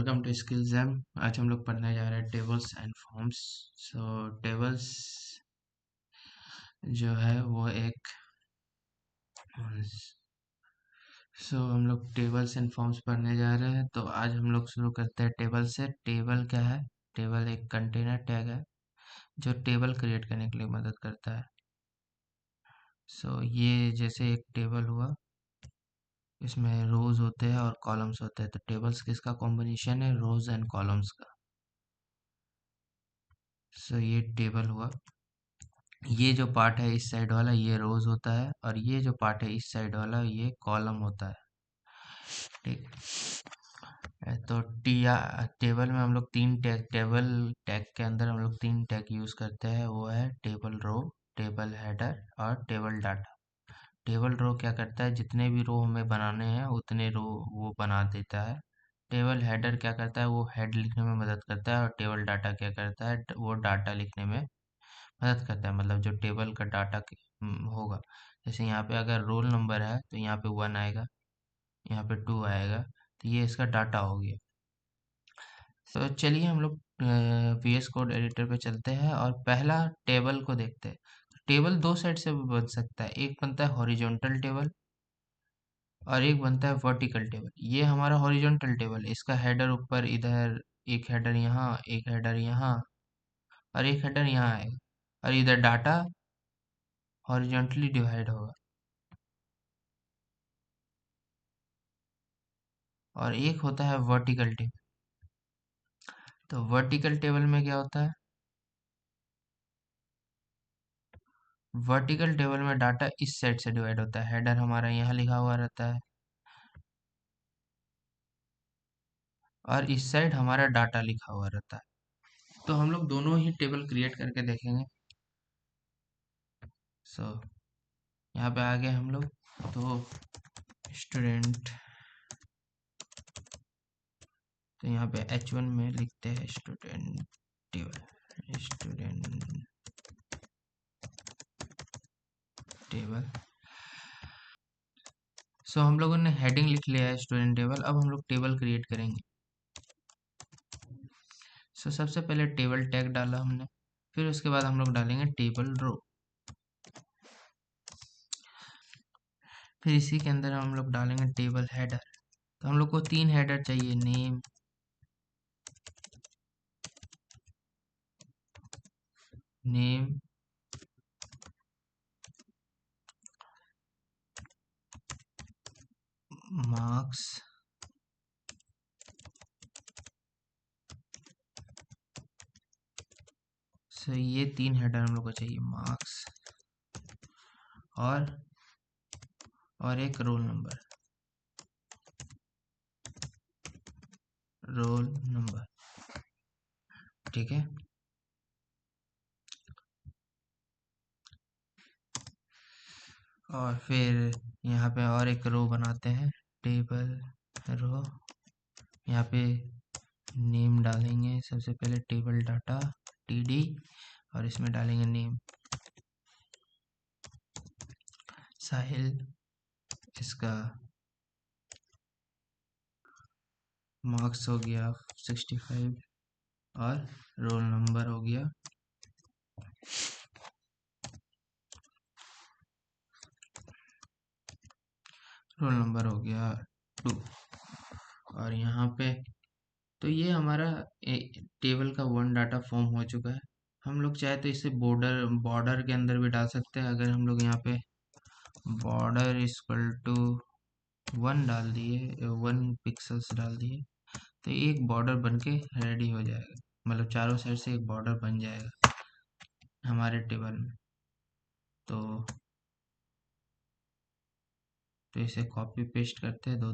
Welcome to skill jam. आज हम लोग पढ़ने जा रहे हैं टेबल्स एंड फॉर्म्स। टेबल्स जो है वो एक हम लोग टेबल्स एंड फॉर्म्स पढ़ने जा रहे हैं। तो आज हम लोग शुरू करते हैं टेबल से। टेबल क्या है? टेबल एक कंटेनर टैग है जो टेबल क्रिएट करने के लिए मदद करता है। ये जैसे एक टेबल हुआ, इसमें रोज होते हैं और कॉलम्स होते हैं। तो टेबल्स किसका कॉम्बिनेशन है? रोज एंड कॉलम्स का। ये टेबल हुआ। ये जो पार्ट है इस साइड वाला ये रोज होता है, और ये जो पार्ट है इस साइड वाला ये कॉलम होता है। ठीक है। तो टेबल में हम लोग तीन टैग, टेबल टैग के अंदर हम लोग तीन टैग यूज करते हैं। वो है टेबल रो, टेबल हेडर और टेबल डाटा। टेबल रो क्या करता है? जितने भी रो हमें बनाने हैं उतने रो वो बना देता है। टेबल हेडर क्या करता है? वो हेड लिखने में मदद करता है। और टेबल डाटा क्या करता है? वो डाटा लिखने में मदद करता है, मतलब जो टेबल का डाटा होगा। जैसे यहाँ पे अगर रोल नंबर है तो यहाँ पे 1 आएगा, यहाँ पे 2 आएगा। तो ये इसका डाटा हो गया। तो चलिए हम लोग VS कोड एडिटर पे चलते हैं और पहला टेबल को देखते हैं। टेबल दो साइड से भी बन सकता है। एक बनता है हॉरिजॉन्टल टेबल और एक बनता है वर्टिकल टेबल। ये हमारा हॉरिजॉन्टल टेबल है। इसका हेडर ऊपर इधर, एक हेडर यहाँ, एक हेडर यहाँ और एक हेडर यहाँ आएगा, और इधर डाटा हॉरिजॉन्टली डिवाइड होगा। और एक होता है वर्टिकल टेबल। तो वर्टिकल टेबल में क्या होता है? वर्टिकल टेबल में डाटा इस साइड से डिवाइड होता है। हेडर हमारा यहाँ लिखा हुआ रहता है और इस साइड हमारा डाटा लिखा हुआ रहता है। तो हम लोग दोनों ही टेबल क्रिएट करके देखेंगे। सो यहाँ पे आ गए हम लोग। तो स्टूडेंट, तो यहाँ पे H1 में लिखते हैं स्टूडेंट टेबल, स्टूडेंट टेबल। हम लोगों ने हेडिंग लिख लिया है स्टूडेंट टेबल। अब हम लोग टेबल क्रिएट करेंगे। सबसे पहले टेबल टैग डाला हमने, फिर उसके बाद हम लोग डालेंगे टेबल रो। फिर इसी के अंदर हम लोग डालेंगे टेबल हेडर। तो हम लोग को तीन हेडर चाहिए, नेम, नेम, मार्क्स, ये तीन हेडर हम लोग को चाहिए। मार्क्स और एक रोल नंबर, रोल नंबर। ठीक है। और फिर यहाँ पे और एक रो बनाते हैं, टेबल रो। यहाँ पे नेम डालेंगे सबसे पहले, टेबल डाटा TD, और इसमें डालेंगे नेम साहिल। इसका मार्क्स हो गया 65 और रोल नंबर हो गया, रोल नंबर हो गया 2। और यहाँ पे तो ये हमारा टेबल का वन डाटा फॉर्म हो चुका है। हम लोग चाहे तो इसे बॉर्डर बॉर्डर के अंदर भी डाल सकते हैं। अगर हम लोग यहाँ पे बॉर्डर इक्वल टू 1 डाल दिए, 1 पिक्सल्स डाल दिए, तो एक बॉर्डर बन के रेडी हो जाएगा। मतलब चारों साइड से एक बॉर्डर बन जाएगा हमारे टेबल में। तो इसे कॉपी पेस्ट करते हैं दो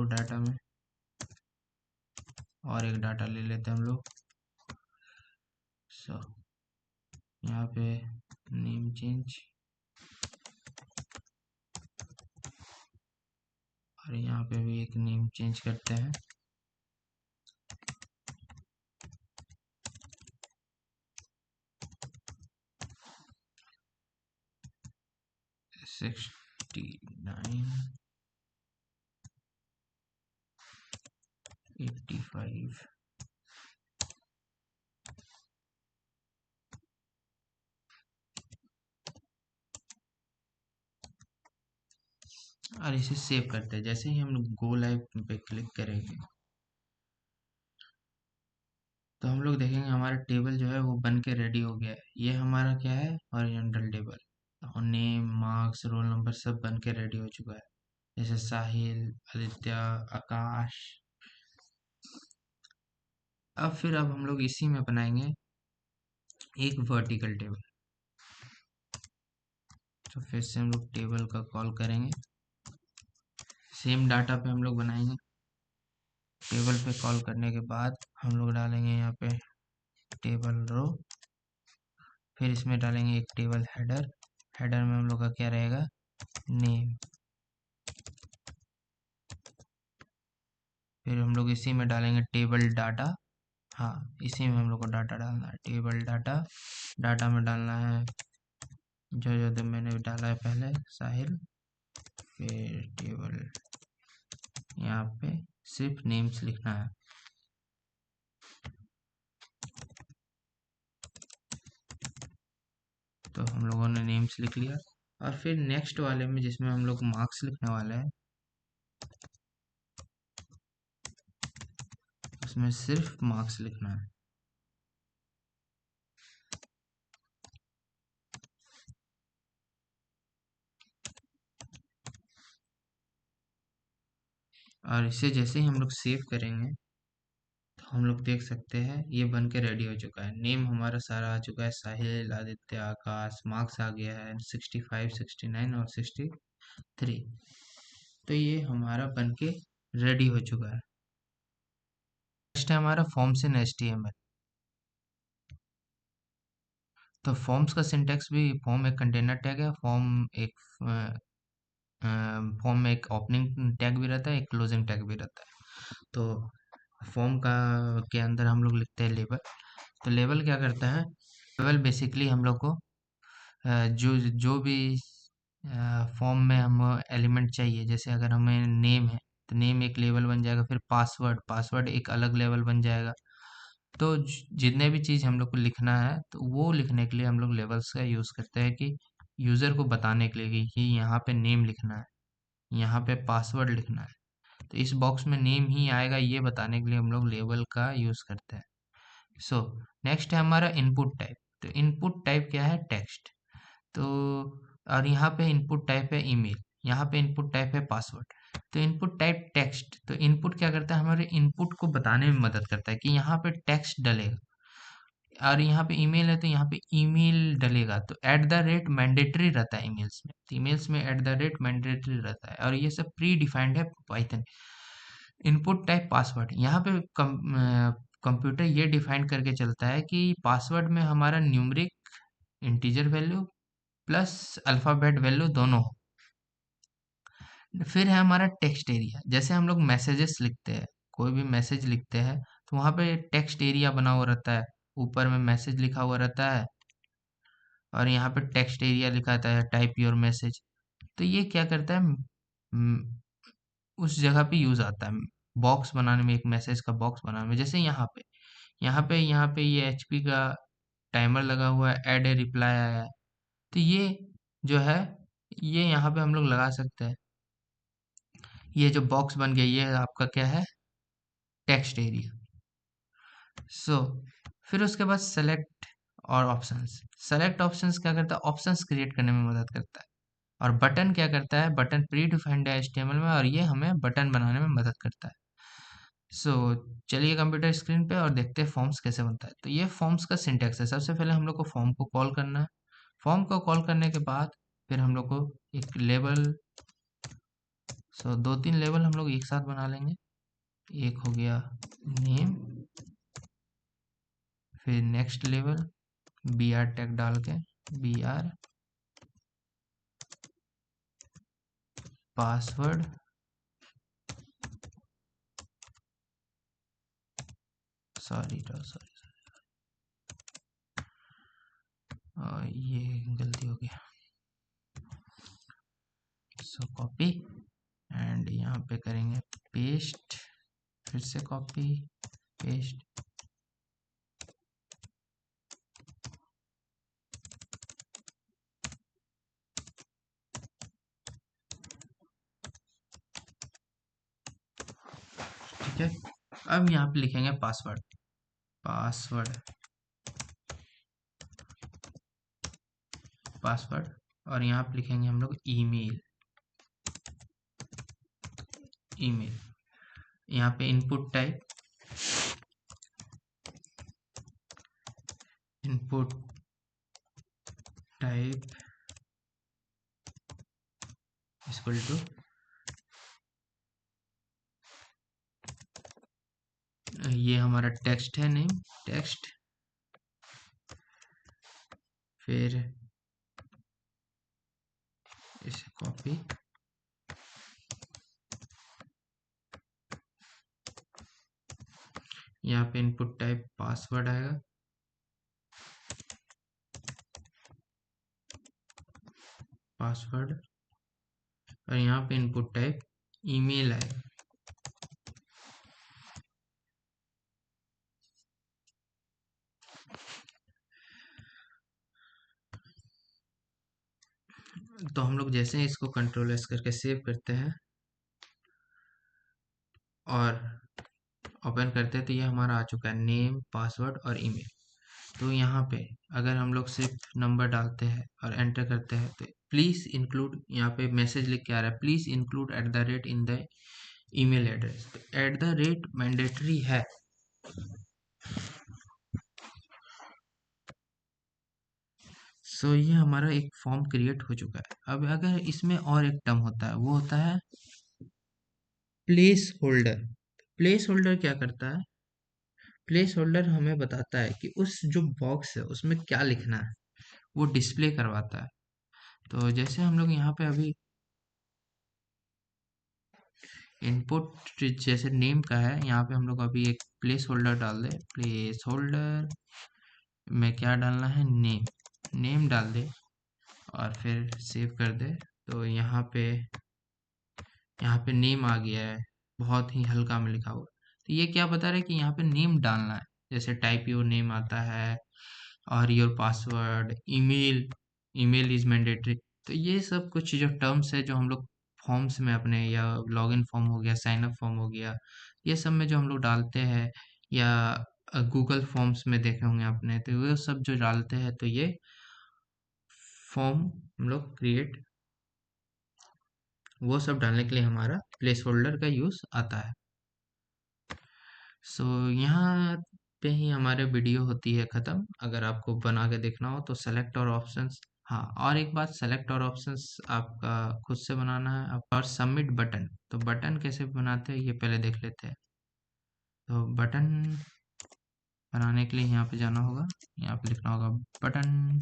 डाटा में और एक डाटा ले लेते हैं हम लोग। यहाँ पे नेम चेंज, और यहाँ पे भी एक नेम चेंज करते हैं। 85। और इसे सेव करते हैं। जैसे ही हम लोग गो लाइव पे क्लिक करेंगे तो हम लोग देखेंगे हमारा टेबल जो है वो बन के रेडी हो गया है। ये हमारा क्या है, हॉरिजॉन्टल टेबल, और नेम, मार्क्स, रोल नंबर सब बन के रेडी हो चुका है। जैसे साहिल, आदित्य, आकाश। अब हम लोग इसी में बनाएंगे एक वर्टिकल टेबल। तो फिर से हम लोग टेबल का कॉल करेंगे, सेम डाटा पे हम लोग बनाएंगे। टेबल पे कॉल करने के बाद हम लोग डालेंगे यहाँ पे टेबल रो, फिर इसमें डालेंगे एक टेबल हेडर। हेडर में हम लोग का क्या रहेगा, नेम। फिर हम लोग इसी में डालेंगे टेबल डाटा। हाँ, इसी में हम लोग को डाटा डालना है, टेबल डाटा। डाटा में डालना है जो जो तो मैंने डाला है पहले, साहिल। फिर टेबल, यहाँ पे सिर्फ नेम्स लिखना है। तो हम लोगों ने नेम्स लिख लिया। और फिर नेक्स्ट वाले में जिसमें हम लोग मार्क्स लिखने वाले हैं, उसमें सिर्फ मार्क्स लिखना है। और इसे जैसे ही हम लोग सेव करेंगे तो हम लोग देख सकते हैं ये बन के रेडी हो चुका है। नेम हमारा सारा आ चुका है, साहिल, आदित्य, आकाश। मार्क्स आ गया है 65, 69 और 63। तो ये हमारा बन के रेडी हो चुका है। नेक्स्ट है हमारा फॉर्म्स इन HTML। तो फॉर्म्स का सिंटेक्स भी, फॉर्म एक कंटेनर टैग है, फॉर्म एक फॉर्म में एक ओपनिंग टैग भी रहता है, एक क्लोजिंग टैग भी रहता है। तो फॉर्म का के अंदर हम लोग लिखते हैं लेबल। तो लेबल क्या करता है, लेबल बेसिकली हम लोग को जो जो भी फॉर्म में हम एलिमेंट चाहिए, जैसे अगर हमें नेम है तो नेम एक लेबल बन जाएगा। फिर पासवर्ड, पासवर्ड एक अलग लेबल बन जाएगा। तो जितने भी चीज़ हम लोग को लिखना है तो वो लिखने के लिए हम लोग लेबल्स का यूज़ करते हैं, कि यूज़र को बताने के लिए कि यहाँ पे नेम लिखना है, यहाँ पे पासवर्ड लिखना है। तो इस बॉक्स में नेम ही आएगा, ये बताने के लिए हम लोग लेबल का यूज़ करते हैं। सो नेक्स्ट है हमारा इनपुट टाइप। तो इनपुट टाइप क्या है, टेक्स्ट। तो और यहाँ पे इनपुट टाइप है ईमेल, यहाँ पे इनपुट टाइप है पासवर्ड। तो इनपुट टाइप टेक्स्ट, तो इनपुट क्या करता है, हमारे इनपुट को बताने में मदद करता है कि यहाँ पे टेक्स्ट डलेगा। और यहाँ पे ईमेल है तो यहाँ पे ईमेल डलेगा। तो एट द रेट मैंडेटरी रहता है ईमेल्स में, तो ईमेल्स में एट द रेट मैंडेटरी रहता है, और ये सब प्री डिफाइंड है पाइथन। इनपुट टाइप पासवर्ड, यहाँ पे कंप्यूटर ये डिफाइन करके चलता है कि पासवर्ड में हमारा numeric, integer value plus alphabet value दोनों हो। फिर है हमारा टेक्स्ट एरिया। जैसे हम लोग मैसेजेस लिखते हैं, कोई भी मैसेज लिखते हैं तो वहाँ पे टेक्स्ट एरिया बना हुआ रहता है, ऊपर में मैसेज लिखा हुआ रहता है, और यहाँ पे टेक्स्ट एरिया लिखा रहता है, टाइप योर मैसेज। तो ये क्या करता है, उस जगह पे यूज आता है बॉक्स बनाने में, एक मैसेज का बॉक्स बनाने में। जैसे यहाँ पे ये HP का टाइमर लगा हुआ है, ऐड ए रिप्लाई आया है। तो ये जो है, ये यहाँ पे हम लोग लगा सकते हैं। ये जो बॉक्स बन गया ये आपका क्या है, टेक्स्ट एरिया। सो फिर उसके बाद सेलेक्ट और ऑप्शंस। सेलेक्ट ऑप्शंस क्या करता है, ऑप्शंस क्रिएट करने में मदद करता है। और बटन क्या करता है, बटन प्री डिफाइंड है HTML में, और ये हमें बटन बनाने में मदद करता है। सो चलिए कंप्यूटर स्क्रीन पे और देखते हैं फॉर्म्स कैसे बनता है। तो ये फॉर्म्स का सिंटेक्स है। सबसे पहले हम लोग को फॉर्म को कॉल करना है। फॉर्म को कॉल करने के बाद फिर हम लोग को एक लेबल, दो तीन लेबल हम लोग एक साथ बना लेंगे। एक हो गया नेम, फिर नेक्स्ट लेवल BR टैग डाल के, BR पासवर्ड, सॉरी, ये गलती हो गया। सो कॉपी एंड यहाँ पे करेंगे पेस्ट, फिर से कॉपी पेस्ट, ठीक है। अब यहाँ पे लिखेंगे पासवर्ड, पासवर्ड, पासवर्ड, और यहाँ पे लिखेंगे हम लोग ईमेल, ईमेल। यहाँ पे input type, input type equal to, ये हमारा टेक्स्ट है, नेम टेक्स्ट, फिर इसे कॉपी, यहाँ पे इनपुट टाइप पासवर्ड आएगा, पासवर्ड, और यहाँ पे इनपुट टाइप ईमेल आएगा। तो हम लोग जैसे ही इसको कंट्रोल एस करके सेव करते हैं और ओपन करते हैं, तो ये हमारा आ चुका है नेम, पासवर्ड और ईमेल। तो यहाँ पे अगर हम लोग सिर्फ नंबर डालते हैं और एंटर करते हैं, तो प्लीज़ इंक्लूड, यहाँ पे मैसेज लिख के आ रहा है, please include @ in the email address. तो @ मैंडेटरी है। सो ये हमारा एक फॉर्म क्रिएट हो चुका है। अब अगर इसमें और एक टर्म होता है, वो होता है प्लेस होल्डर। प्लेस होल्डर क्या करता है? प्लेस होल्डर हमें बताता है कि उस जो बॉक्स है उसमें क्या लिखना है, वो डिस्प्ले करवाता है। तो जैसे हम लोग यहाँ पे अभी इनपुट जैसे नेम का है, यहाँ पे हम लोग अभी एक प्लेस होल्डर डाल दे, प्लेस होल्डर में क्या डालना है, नेम, नेम डाल दे और फिर सेव कर दे। तो यहाँ पे नेम आ गया है, बहुत ही हल्का में लिखा हुआ। तो ये क्या बता रहा है कि यहाँ पे नेम डालना है, जैसे टाइप योर नेम आता है और your password, email, email is mandatory. तो ये सब कुछ जो टर्म्स है जो हम लोग फॉर्म्स में अपने, या लॉगिन फॉर्म हो गया, साइन अप फॉर्म हो गया, ये सब में जो हम लोग डालते हैं, या गूगल फॉर्म्स में देखे होंगे आपने, तो वो सब जो डालते हैं, तो ये फॉर्म हम लोग क्रिएट, वो सब डालने के लिए हमारा प्लेस होल्डर का यूज़ आता है। सो यहाँ पे ही हमारे वीडियो होती है ख़त्म। अगर आपको बना के देखना हो तो सेलेक्ट और ऑप्शंस, हाँ, और एक बात, सेलेक्ट और ऑप्शंस आपका खुद से बनाना है और सबमिट बटन। तो बटन कैसे बनाते हैं ये पहले देख लेते हैं। तो बटन बनाने के लिए यहाँ पे जाना होगा, यहाँ पे लिखना होगा बटन,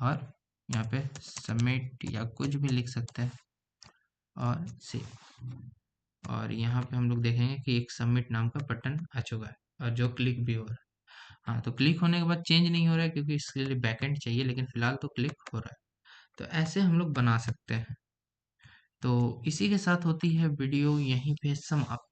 और यहाँ पे सबमिट या कुछ भी लिख सकते हैं, और सेव। और यहाँ पे हम लोग देखेंगे कि एक सबमिट नाम का बटन आ चुका है और जो क्लिक भी हो रहा है। हाँ, तो क्लिक होने के बाद चेंज नहीं हो रहा है क्योंकि इसके लिए बैकएंड चाहिए, लेकिन फिलहाल तो क्लिक हो रहा है। तो ऐसे हम लोग बना सकते हैं। तो इसी के साथ होती है वीडियो यहीं पे समाप्त।